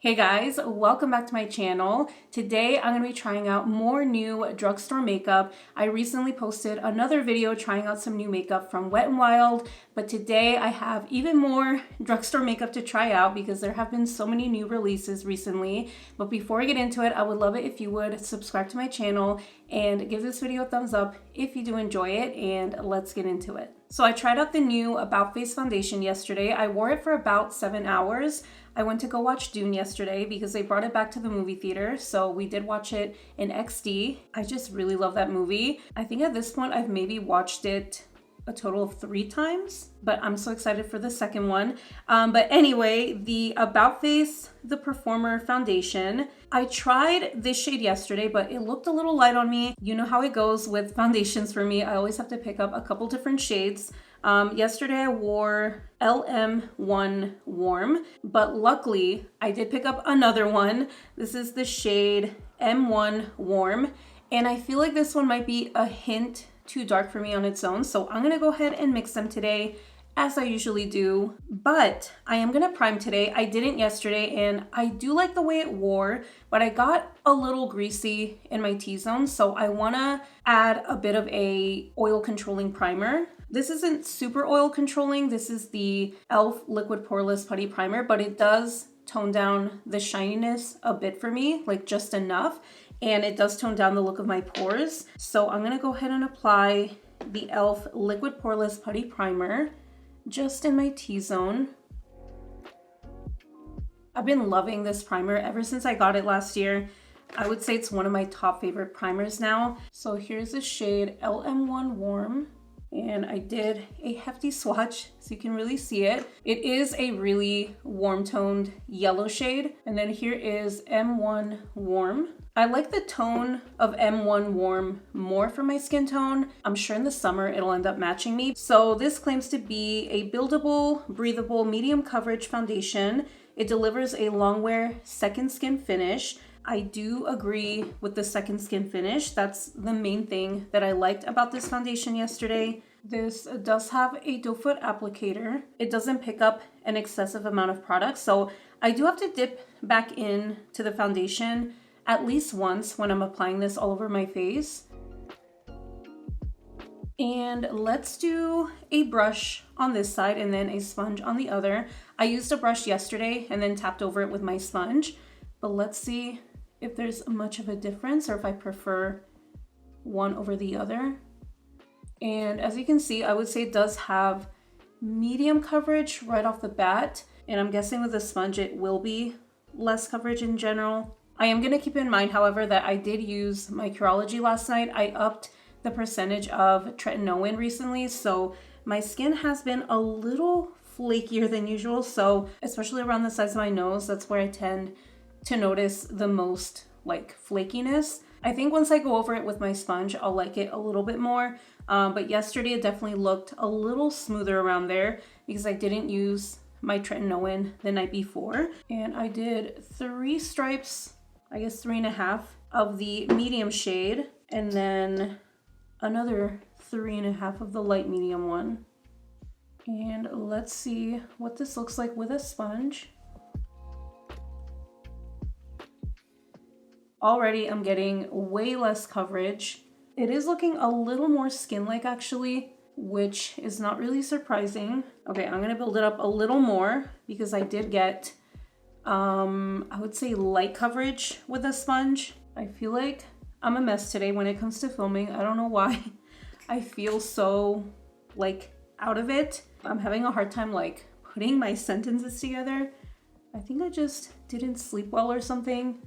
Hey guys, welcome back to my channel. Today I'm going to be trying out more new drugstore makeup. I recently posted another video trying out some new makeup from Wet n Wild, but today I have even more drugstore makeup to try out because there have been so many new releases recently. But before we get into it, I would love it if you would subscribe to my channel and give this video a thumbs up if you do enjoy it, and let's get into it. So I tried out the new About Face foundation yesterday. I wore it for about 7 hours. I went to go watch Dune yesterday because they brought it back to the movie theater, so we did watch it in XD. I just really love that movie. I think at this point I've maybe watched it a total of 3 times, but I'm so excited for the second one. But anyway, the About Face The Performer foundation. I tried this shade yesterday, but it looked a little light on me. You know how it goes with foundations for me. I always have to pick up a couple different shades. Yesterday I wore LM1 Warm, but luckily I did pick up another one. This is the shade M1 Warm, and I feel like this one might be a hint too dark for me on its own, so I'm gonna go ahead and mix them today as I usually do. But I am gonna prime today. I didn't yesterday and I do like the way it wore, but I got a little greasy in my T-zone, so I wanna add a bit of a oil controlling primer. This isn't super oil controlling. This is the E.L.F. Liquid Poreless Putty Primer, but it does tone down the shininess a bit for me, like just enough. And it does tone down the look of my pores. So I'm gonna go ahead and apply the E.L.F. Liquid Poreless Putty Primer just in my T-zone. I've been loving this primer ever since I got it last year. I would say it's one of my top favorite primers now. So here's the shade LM1 Warm. And I did a hefty swatch so you can really see it. It is a really warm toned yellow shade. And then here is M1 Warm. I like the tone of M1 Warm more for my skin tone. I'm sure in the summer it'll end up matching me. So this claims to be a buildable, breathable, medium coverage foundation. It delivers a long wear second skin finish. I do agree with the second skin finish. That's the main thing that I liked about this foundation yesterday. This does have a doe foot applicator. It doesn't pick up an excessive amount of product, so I do have to dip back in to the foundation at least once when I'm applying this all over my face. And let's do a brush on this side and then a sponge on the other. I used a brush yesterday and then tapped over it with my sponge, but let's see if there's much of a difference or if I prefer one over the other. And as you can see, I would say it does have medium coverage right off the bat. And I'm guessing with the sponge, it will be less coverage in general. I am gonna keep in mind, however, that I did use my Curology last night. I upped the percentage of tretinoin recently, so my skin has been a little flakier than usual. So especially around the sides of my nose, that's where I tend to notice the most like flakiness. I think once I go over it with my sponge, I'll like it a little bit more. But yesterday it definitely looked a little smoother around there because I didn't use my tretinoin the night before. And I did 3 stripes, I guess 3.5 of the medium shade, and then another 3.5 of the light medium one. And let's see what this looks like with a sponge. Already I'm getting way less coverage. It is looking a little more skin-like actually, which is not really surprising. Okay, I'm gonna build it up a little more because I did get, I would say light coverage with a sponge. I feel like I'm a mess today when it comes to filming. I don't know why. I feel so like out of it. I'm having a hard time like putting my sentences together. I think I just didn't sleep well or something.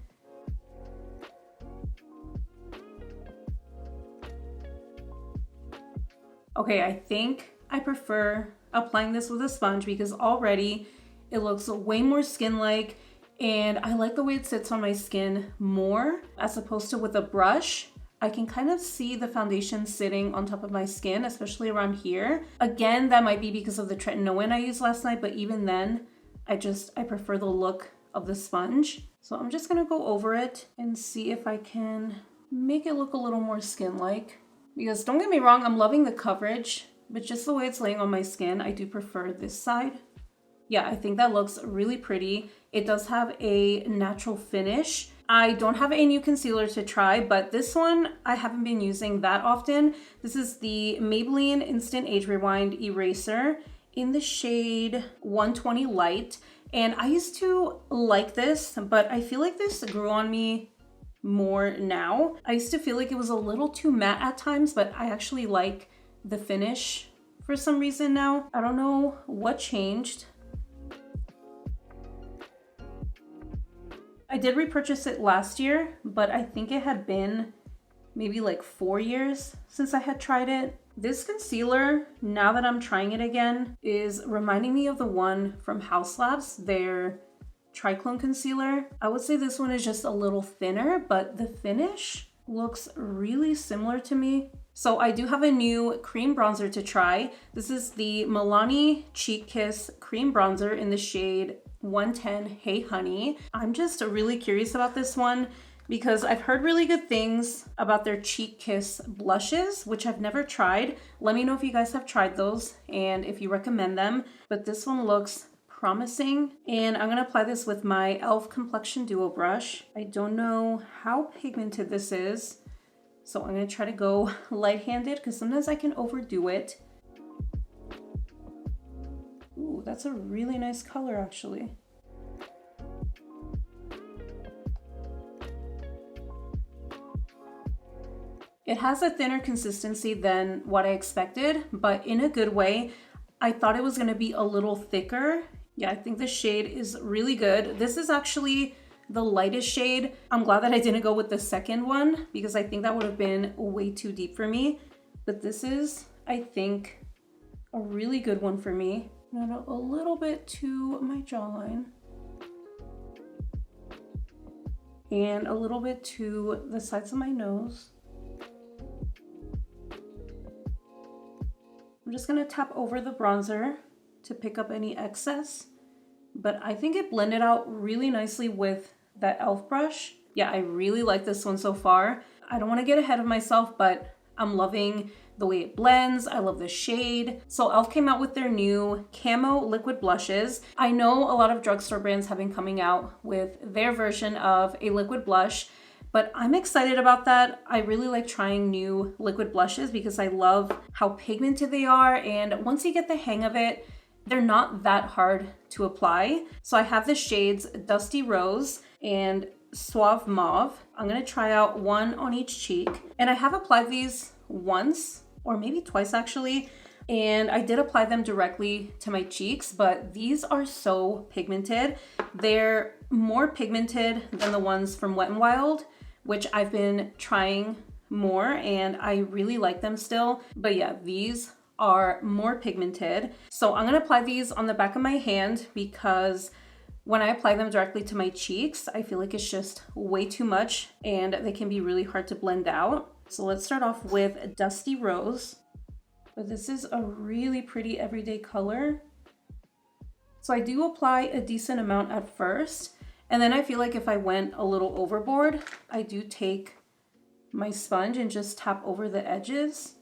Okay, I think I prefer applying this with a sponge because already it looks way more skin-like, and I like the way it sits on my skin more as opposed to with a brush. I can kind of see the foundation sitting on top of my skin, especially around here. Again, that might be because of the tretinoin I used last night, but even then, I prefer the look of the sponge. So I'm just gonna go over it and see if I can make it look a little more skin-like. Because don't get me wrong, I'm loving the coverage, but just the way it's laying on my skin, I do prefer this side. Yeah, I think that looks really pretty. It does have a natural finish. I don't have a new concealer to try, but this one I haven't been using that often. This is the Maybelline Instant Age Rewind Eraser in the shade 120 Light. And I used to like this, but I feel like this grew on me more now. I used to feel like it was a little too matte at times, but I actually like the finish for some reason now. I don't know what changed. I did repurchase it last year, but I think it had been maybe like 4 years since I had tried it. This concealer, now that I'm trying it again, is reminding me of the one from House Labs, their Triclone concealer. I would say this one is just a little thinner, but the finish looks really similar to me. So I do have a new cream bronzer to try. This is the Milani Cheek Kiss Cream Bronzer in the shade 110 Hey Honey. I'm just really curious about this one because I've heard really good things about their Cheek Kiss blushes, which I've never tried. Let me know if you guys have tried those and if you recommend them. But this one looks promising. And I'm gonna apply this with my E.L.F. Complexion Duo Brush. I don't know how pigmented this is, so I'm gonna try to go light-handed because sometimes I can overdo it. Ooh, that's a really nice color actually. It has a thinner consistency than what I expected, but in a good way. I thought it was gonna be a little thicker. Yeah, I think the shade is really good. This is actually the lightest shade. I'm glad that I didn't go with the second one because I think that would have been way too deep for me. But this is, I think, a really good one for me. Add a little bit to my jawline. And a little bit to the sides of my nose. I'm just gonna tap over the bronzer to pick up any excess, but I think it blended out really nicely with that E.L.F. brush. Yeah, I really like this one so far. I don't want to get ahead of myself, but I'm loving the way it blends. I love the shade. So E.L.F. came out with their new Camo liquid blushes. I know a lot of drugstore brands have been coming out with their version of a liquid blush, but I'm excited about that. I really like trying new liquid blushes because I love how pigmented they are. And once you get the hang of it, they're not that hard to apply. So I have the shades Dusty Rose and Suave Mauve. I'm gonna try out one on each cheek. And I have applied these once, or maybe twice actually. And I did apply them directly to my cheeks, but these are so pigmented. They're more pigmented than the ones from Wet n Wild, which I've been trying more and I really like them still. But yeah, these are more pigmented. So I'm gonna apply these on the back of my hand because when I apply them directly to my cheeks, I feel like it's just way too much and they can be really hard to blend out. So let's start off with Dusty Rose. But this is a really pretty everyday color. So I do apply a decent amount at first. And then I feel like if I went a little overboard, I do take my sponge and just tap over the edges.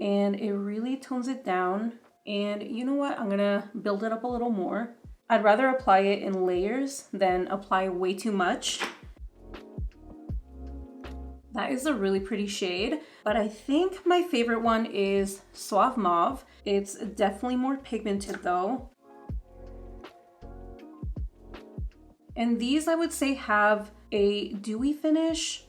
And it really tones it down. And you know what? I'm gonna build it up a little more. I'd rather apply it in layers than apply way too much. That is a really pretty shade, but I think my favorite one is Suave Mauve. It's definitely more pigmented though. And these I would say have a dewy finish.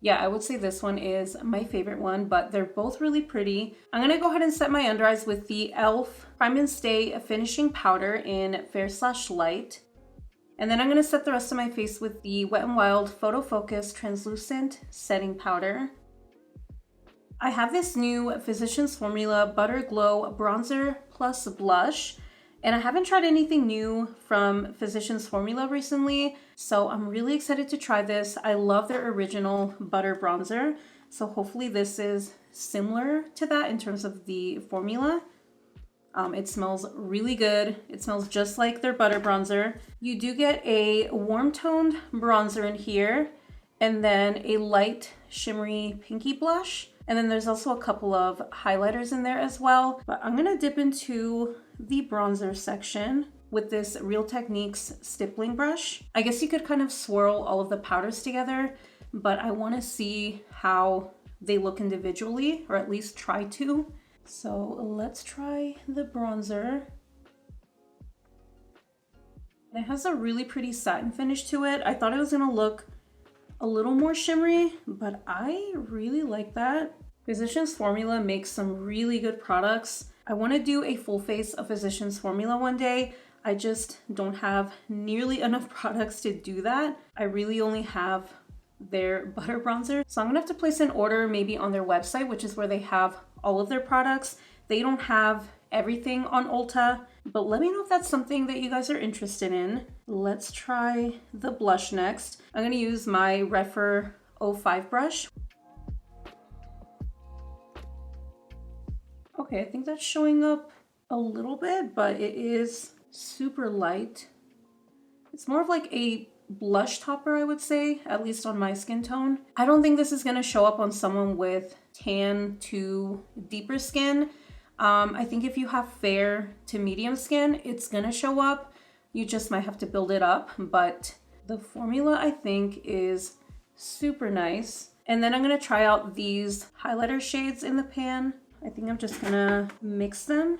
Yeah, I would say this one is my favorite one, but they're both really pretty. I'm gonna go ahead and set my under eyes with the E.L.F. Prime and Stay Finishing Powder in Fair / Light. And then I'm gonna set the rest of my face with the Wet n Wild Photo Focus Translucent Setting Powder. I have this new Physicians Formula Butter Glow Bronzer Plus Blush. And I haven't tried anything new from Physicians Formula recently, so I'm really excited to try this. I love their original butter bronzer, so hopefully this is similar to that in terms of the formula. It smells really good. It smells just like their butter bronzer. You do get a warm toned bronzer in here, and then a light shimmery pinky blush. And then there's also a couple of highlighters in there as well. But I'm gonna dip into the bronzer section with this Real Techniques stippling brush. I guess you could kind of swirl all of the powders together, but I want to see how they look individually, or at least try to. So let's try the bronzer. It has a really pretty satin finish to it. I thought it was gonna look a little more shimmery, but I really like that. Physicians Formula makes some really good products. I want to do a full face of Physicians Formula one day. I just don't have nearly enough products to do that. I really only have their butter bronzer. So I'm gonna have to place an order maybe on their website, which is where they have all of their products. They don't have everything on Ulta, but let me know if that's something that you guys are interested in. Let's try the blush next. I'm gonna use my Refer 05 brush. Okay, I think that's showing up a little bit, but it is super light. It's more of like a blush topper, I would say, at least on my skin tone. I don't think this is gonna show up on someone with tan to deeper skin. I think if you have fair to medium skin, it's gonna show up. You just might have to build it up, but the formula I think is super nice. And then I'm gonna try out these highlighter shades in the pan. I think I'm just gonna mix them.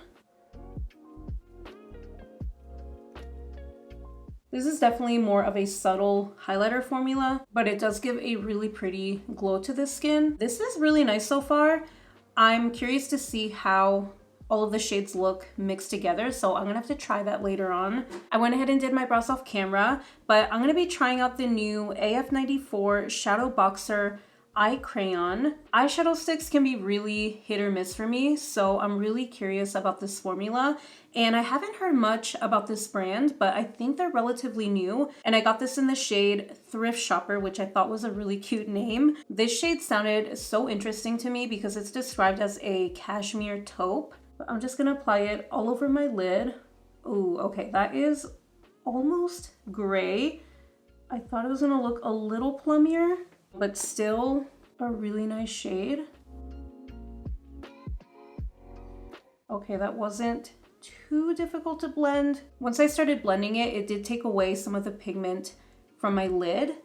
This is definitely more of a subtle highlighter formula, but it does give a really pretty glow to the skin. This is really nice so far. I'm curious to see how all of the shades look mixed together, so I'm gonna have to try that later on. I went ahead and did my brows off camera, but I'm gonna be trying out the new AF94 Shadowboxer Eye Crayon. Eyeshadow sticks can be really hit or miss for me, so I'm really curious about this formula. And I haven't heard much about this brand, but I think they're relatively new. And I got this in the shade Thrift Shopper, which I thought was a really cute name. This shade sounded so interesting to me because it's described as a cashmere taupe. But I'm just gonna apply it all over my lid. Ooh, okay, that is almost gray. I thought it was gonna look a little plummier, but still a really nice shade. Okay, that wasn't too difficult to blend. Once I started blending it, it did take away some of the pigment from my lid.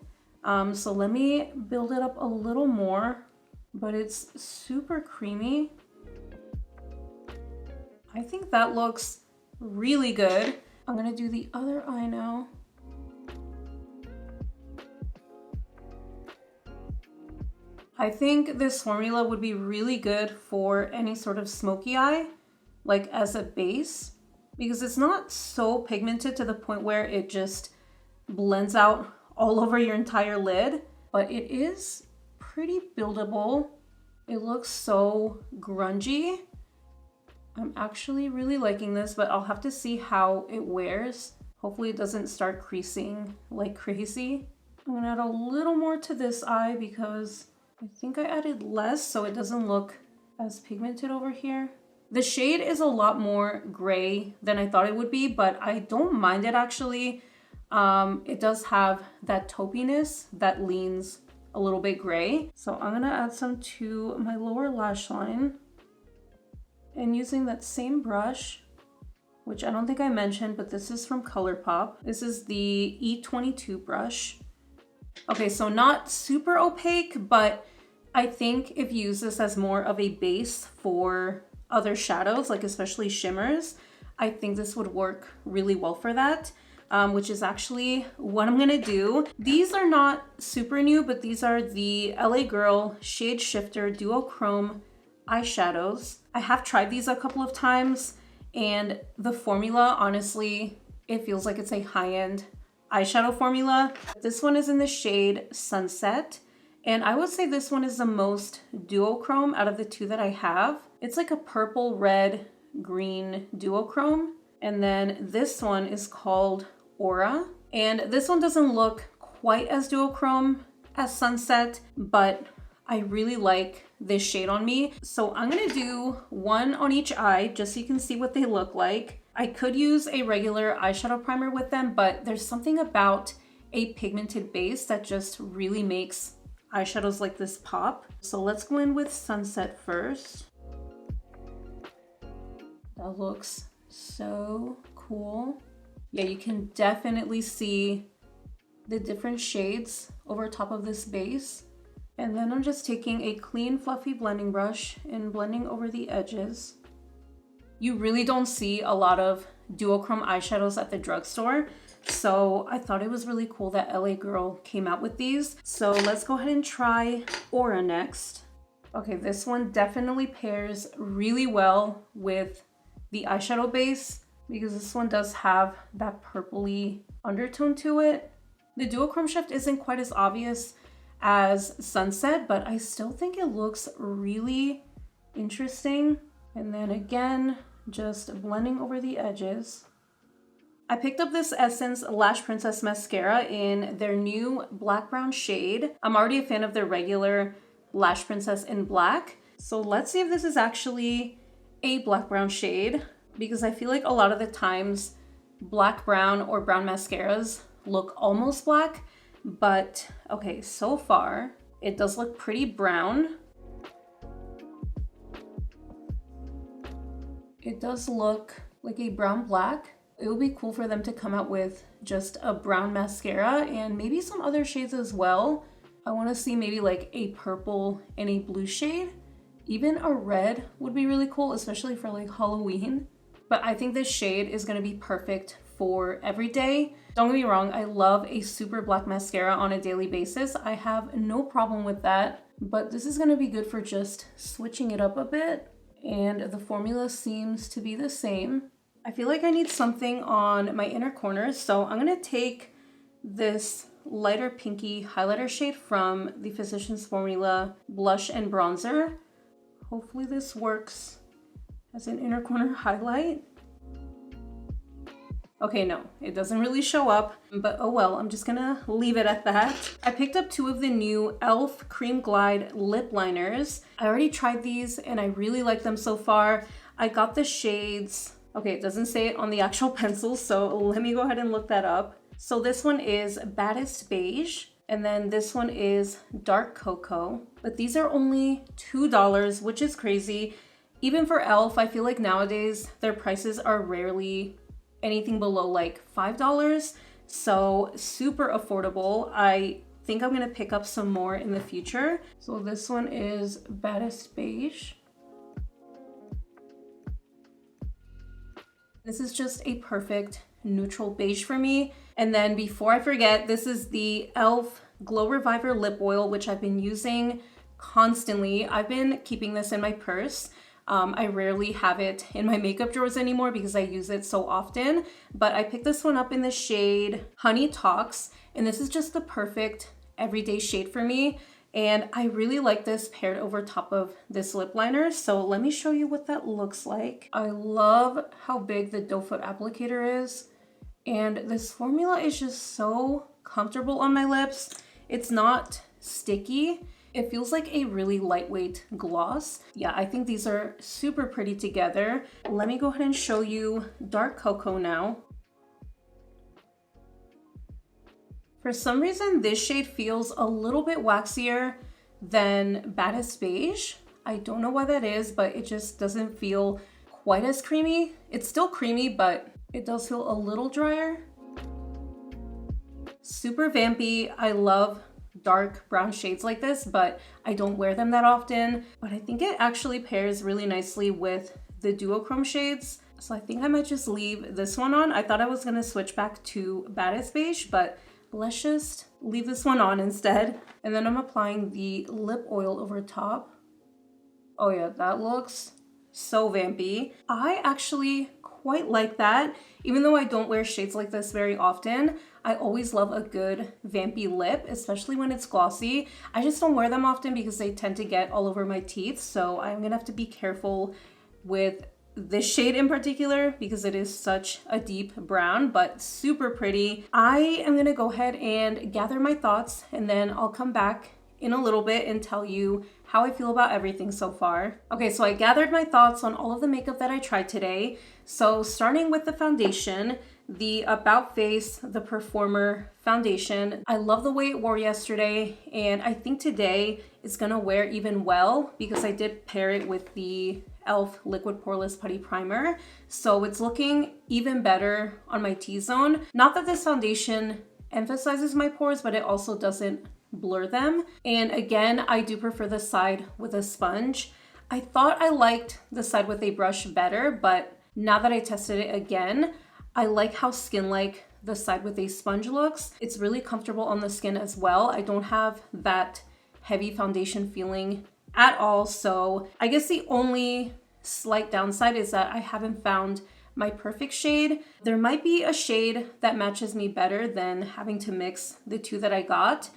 So let me build it up a little more, but it's super creamy. I think that looks really good. I'm gonna do the other eye now. I think this formula would be really good for any sort of smoky eye, like as a base, because it's not so pigmented to the point where it just blends out all over your entire lid, but it is pretty buildable. It looks so grungy. I'm actually really liking this, but I'll have to see how it wears. Hopefully it doesn't start creasing like crazy. I'm gonna add a little more to this eye because I think I added less so it doesn't look as pigmented over here. The shade is a lot more gray than I thought it would be, but I don't mind it actually. It does have that taupiness that leans a little bit gray. So I'm gonna add some to my lower lash line. And using that same brush, which I don't think I mentioned, but this is from ColourPop. This is the E22 brush. Okay, so not super opaque, but I think if you use this as more of a base for other shadows, like especially shimmers, I think this would work really well for that, which is actually what I'm gonna do. These are not super new, but these are the LA Girl Shade Shifter Duochrome eyeshadows. I have tried these a couple of times, and the formula, honestly, it feels like it's a high-end eyeshadow formula. This one is in the shade Sunset, and I would say this one is the most duochrome out of the two that I have. It's like a purple, red, green duochrome. And then this one is called Aura. And this one doesn't look quite as duochrome as Sunset, but I really like this shade on me. So I'm gonna do one on each eye just so you can see what they look like. I could use a regular eyeshadow primer with them, but there's something about a pigmented base that just really makes eyeshadows like this pop. So let's go in with Sunset first. That looks so cool. Yeah, you can definitely see the different shades over top of this base. And then I'm just taking a clean, fluffy blending brush and blending over the edges. You really don't see a lot of duochrome eyeshadows at the drugstore, so I thought it was really cool that LA Girl came out with these. So let's go ahead and try Aura next. Okay, this one definitely pairs really well with the eyeshadow base because this one does have that purpley undertone to it. The duochrome shift isn't quite as obvious as Sunset, but I still think it looks really interesting. And then again, just blending over the edges. I picked up this Essence Lash Princess Mascara in their new black brown shade. I'm already a fan of their regular Lash Princess in black. So let's see if this is actually a black brown shade, because I feel like a lot of the times black brown or brown mascaras look almost black, but okay, so far it does look pretty brown. It does look like a brown black. It would be cool for them to come out with just a brown mascara and maybe some other shades as well. I want to see maybe like a purple and a blue shade. Even a red would be really cool, especially for like Halloween. But I think this shade is going to be perfect for every day. Don't get me wrong, I love a super black mascara on a daily basis. I have no problem with that, but this is going to be good for just switching it up a bit. And the formula seems to be the same. I feel like I need something on my inner corners, so I'm going to take this lighter pinky highlighter shade from the Physicians Formula blush and bronzer. Hopefully this works as an inner corner highlight. Okay, no, it doesn't really show up, but oh well, I'm just gonna leave it at that. I picked up 2 of the new E.L.F. Cream Glide lip liners. I already tried these and I really like them so far. I got the shades, okay, it doesn't say it on the actual pencil, so let me go ahead and look that up. So this one is Baddest Beige, and then this one is Dark Cocoa, but these are only $2, which is crazy. Even for E.L.F., I feel like nowadays their prices are rarely anything below like $5, so super affordable. I think I'm gonna pick up some more in the future. So this one is Baddest Beige. This is just a perfect neutral beige for me. And then before I forget, this is the E.L.F. Glow Reviver Lip Oil, which I've been using constantly. I've been keeping this in my purse. I rarely have it in my makeup drawers anymore because I use it so often, but I picked this one up in the shade Honey Talks, and this is just the perfect everyday shade for me. And I really like this paired over top of this lip liner. So let me show you what that looks like. I love how big the doe foot applicator is. And this formula is just so comfortable on my lips. It's not sticky. It feels like a really lightweight gloss. Yeah, I think these are super pretty together. Let me go ahead and show you Dark Cocoa now. For some reason, this shade feels a little bit waxier than Baddest Beige. I don't know why that is, but it just doesn't feel quite as creamy. It's still creamy, but it does feel a little drier. Super vampy. I love dark brown shades like this, but I don't wear them that often. But I think it actually pairs really nicely with the duochrome shades. So I think I might just leave this one on. I thought I was gonna switch back to Baddest Beige, but let's just leave this one on instead. And then I'm applying the lip oil over top. Oh yeah, that looks so vampy. I actually quite like that. Even though I don't wear shades like this very often, I always love a good vampy lip, especially when it's glossy. I just don't wear them often because they tend to get all over my teeth, so I'm gonna have to be careful with this shade in particular because it is such a deep brown, but super pretty. I am gonna go ahead and gather my thoughts, and then I'll come back in a little bit and tell you how I feel about everything so far. Okay, so I gathered my thoughts on all of the makeup that I tried today. So starting with the foundation, the About Face The Performer foundation. I love the way it wore yesterday, and I think today it's gonna wear even well because I did pair it with the E.L.F. Liquid Poreless Putty Primer. So it's looking even better on my T-zone. Not that this foundation emphasizes my pores, but it also doesn't blur them. And again, I do prefer the side with a sponge. I thought I liked the side with a brush better, but now that I tested it again, I like how skin-like the side with a sponge looks. It's really comfortable on the skin as well. I don't have that heavy foundation feeling at all. So I guess the only slight downside is that I haven't found my perfect shade. There might be a shade that matches me better than having to mix the two that I got,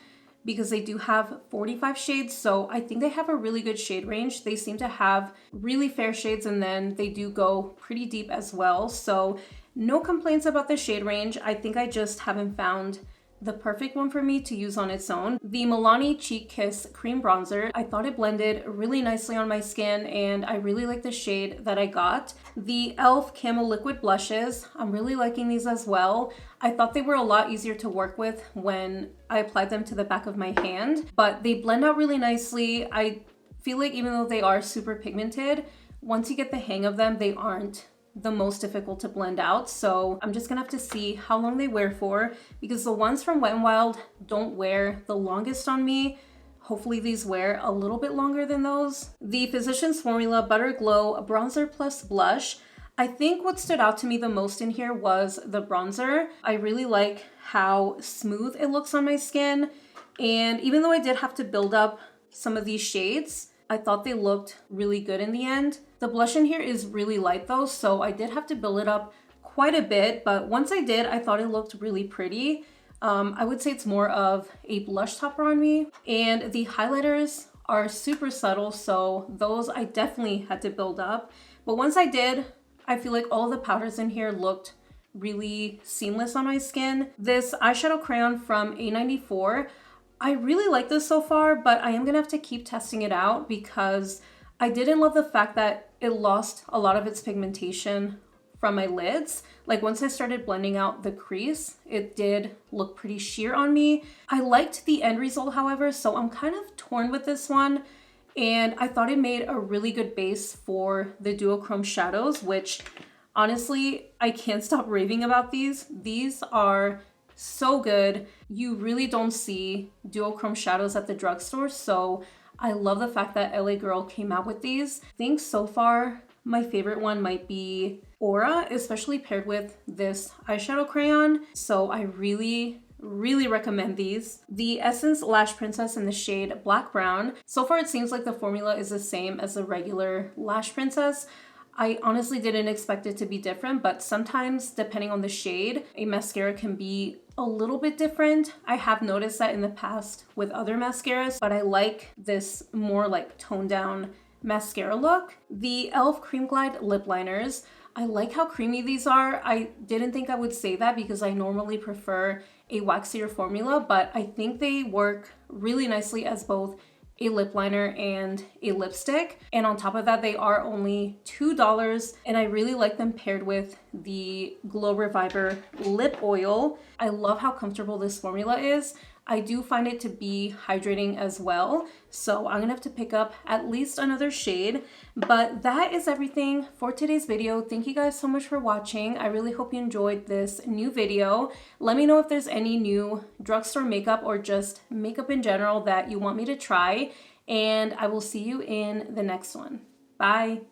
because they do have 45 shades. So I think they have a really good shade range. They seem to have really fair shades, and then they do go pretty deep as well. So no complaints about the shade range. I think I just haven't found the perfect one for me to use on its own. The Milani Cheek Kiss Cream Bronzer, I thought it blended really nicely on my skin, and I really like the shade that I got. The E.L.F. Camo Liquid Blushes, I'm really liking these as well. I thought they were a lot easier to work with when I applied them to the back of my hand, but they blend out really nicely. I feel like even though they are super pigmented, once you get the hang of them, they aren't the most difficult to blend out. So I'm just gonna have to see how long they wear for, because the ones from Wet n Wild don't wear the longest on me. Hopefully these wear a little bit longer than those. The Physicians Formula Butter Glow Bronzer Plus Blush. I think what stood out to me the most in here was the bronzer. I really like how smooth it looks on my skin. And even though I did have to build up some of these shades, I thought they looked really good in the end. The blush in here is really light though, so I did have to build it up quite a bit, but once I did, I thought it looked really pretty. I would say it's more of a blush topper on me. And the highlighters are super subtle, so those I definitely had to build up. But once I did, I feel like all of the powders in here looked really seamless on my skin. This eyeshadow crayon from A94, I really like this so far, but I am gonna have to keep testing it out because I didn't love the fact that it lost a lot of its pigmentation from my lids. Like once I started blending out the crease, it did look pretty sheer on me. I liked the end result, however, so I'm kind of torn with this one. And I thought it made a really good base for the duochrome shadows, which honestly, I can't stop raving about these. These are so good. You really don't see duochrome shadows at the drugstore, so I love the fact that LA Girl came out with these. I think so far my favorite one might be Aura, especially paired with this eyeshadow crayon. So I really recommend these. The Essence Lash Princess in the shade Black Brown. So far it seems like the formula is the same as the regular Lash Princess. I honestly didn't expect it to be different, but sometimes depending on the shade, a mascara can be a little bit different. I have noticed that in the past with other mascaras, but I like this more like toned down mascara look. The E.L.F. Cream Glide Lip Liners. I like how creamy these are. I didn't think I would say that because I normally prefer a waxier formula, but I think they work really nicely as both a lip liner and a lipstick. And on top of that, they are only $2, and I really like them paired with the Glow Reviver lip oil. I love how comfortable this formula is. I do find it to be hydrating as well, so I'm gonna have to pick up at least another shade. But that is everything for today's video. Thank you guys so much for watching. I really hope you enjoyed this new video. Let me know if there's any new drugstore makeup or just makeup in general that you want me to try, and I will see you in the next one. Bye!